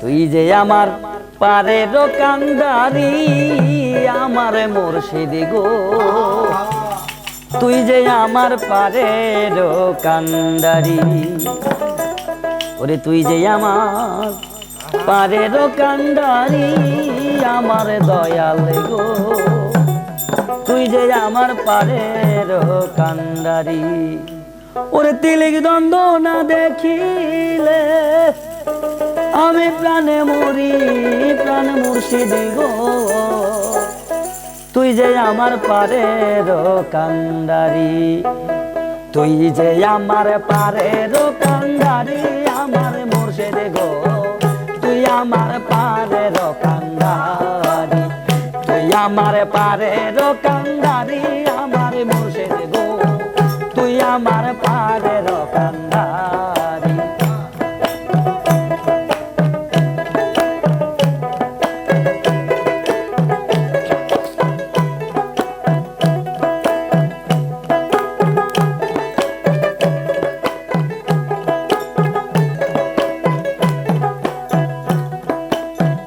তুই যে আমার পারের কান্দারি আমার মুর্শিদ গো তুই যে আমার পারের কান্দারি ওরে তুই যে আমার পারের কান্দারি আমার দয়াল গো তুই যে আমার পারের কান্দারি ওরে তিলিক দ্বন্দ্ব না দেখিলে আমি প্রাণে মরি প্রাণ মুর্শিদ গো তুই যে আমার পারের কান্দারি তুই যে আমার পারের কান্দারি আমার মুর্শিদ গো তুই আমার পারের কান্দারি তুই আমার পারের কান্দারি আমার মুর্শিদ গো তুই আমার পারের কান্দারি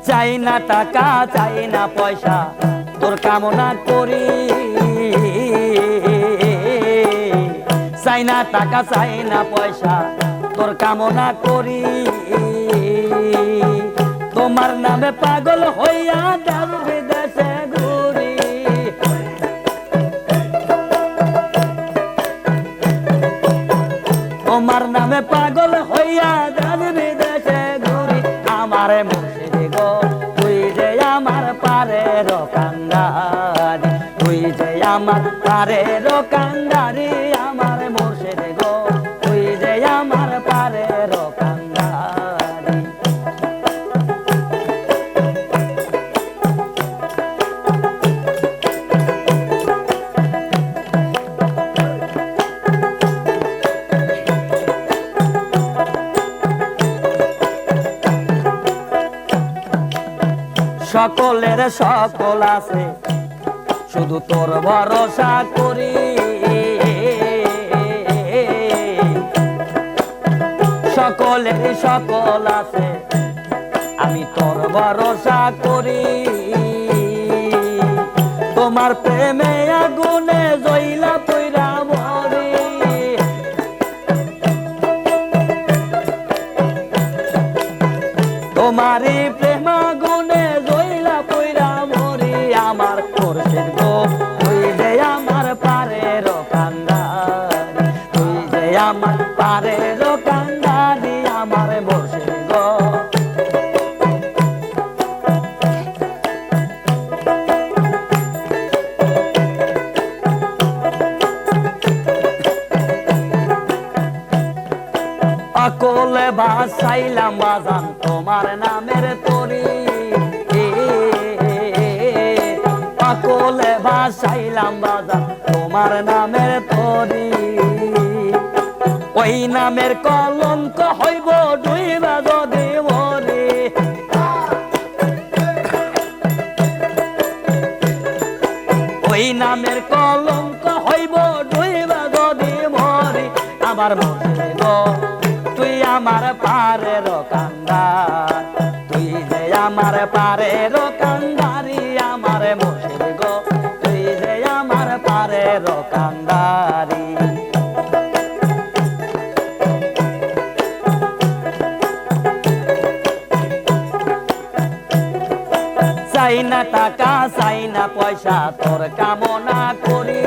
চাই না টাকা চাই না পয়সা তোর কামনা করি চাই না টাকা চাই না পয়সা তোর কামনা করি তোমার নামে পাগল হইয়া দেব বিদেশে ঘুরি তোমার নামে পাগল হইয়া দেব বিদেশে ঘুরি আমারে মুর্শিদ গো তুই যে আমার পারের কান্দারি তুই যে আমার পারের কান্দারি আমার মুর্শিদ গো তুই যে আমার পারের কান্দারি সকলের সকল আছে শুধু তোর ভরসা করি সকলের সকল আছে আমি তোর ভরসা করি তোমার প্রেমে আগুনে জইলা পইরা মরি তোমারই প্রেম আগুনে জইলা পইরা মরি আমার মুর্শিদ গো তুই যে আমার পারের কান্দারি তুই যে আমার পারের কান্দারি আমার মুর্শিদ গো অকলে ভাসাইলাম বাজান তোমার নামের তরি অকলে ভাসাইলাম বাজান তোমার নামের তরি ওই নামের কলঙ্ক হইব ডুইবা যদি মরি ওই নামের কলঙ্ক হইব ডুইবা যদি মরি আমার মুর্শিদ গো তুই আমার পারের কান্দার তুই যে আমার পারের কান্দারি আমার মুর্শিদ গো তুই যে আমার পারের কান্দারি চাই না টাকা চাই না পয়সা তোর কামনা করি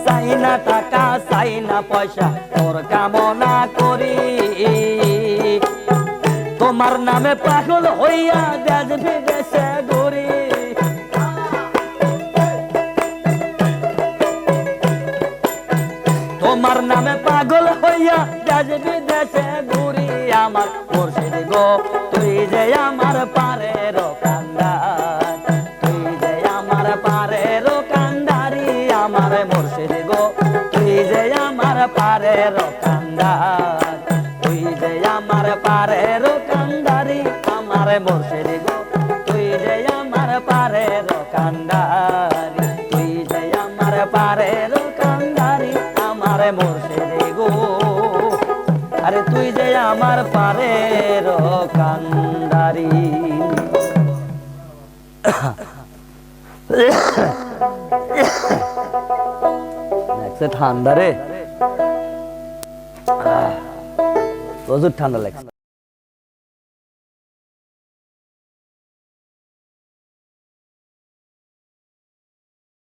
চাই না টাকা চাই না পয়সা তোর কামনা করি তোমার নামে পাগল হইয়া দেশ বিদেশে ঘুরি তোমার নামে পাগল হইয়া দেশ বিদেশে ঘুরি আমার মুর্শিদ গো তুই যে আমার পারের কান্দার তুই যে আমার পারের কান্দারি আমার মুর্শিদ গো তুই যে আমার পারের কান্দার তুই যে আমার পারের কান্দারি আমার মুর্শিদ গো তুই যে আমার পারের কান্দারি তুই যে আমার পারের কান্দারি আমার মুর্শিদ গো আরে তুই যে আমার পারের কান্ডারি। ঠান্ডা রে, প্রচুর ঠান্ডা লাগছে।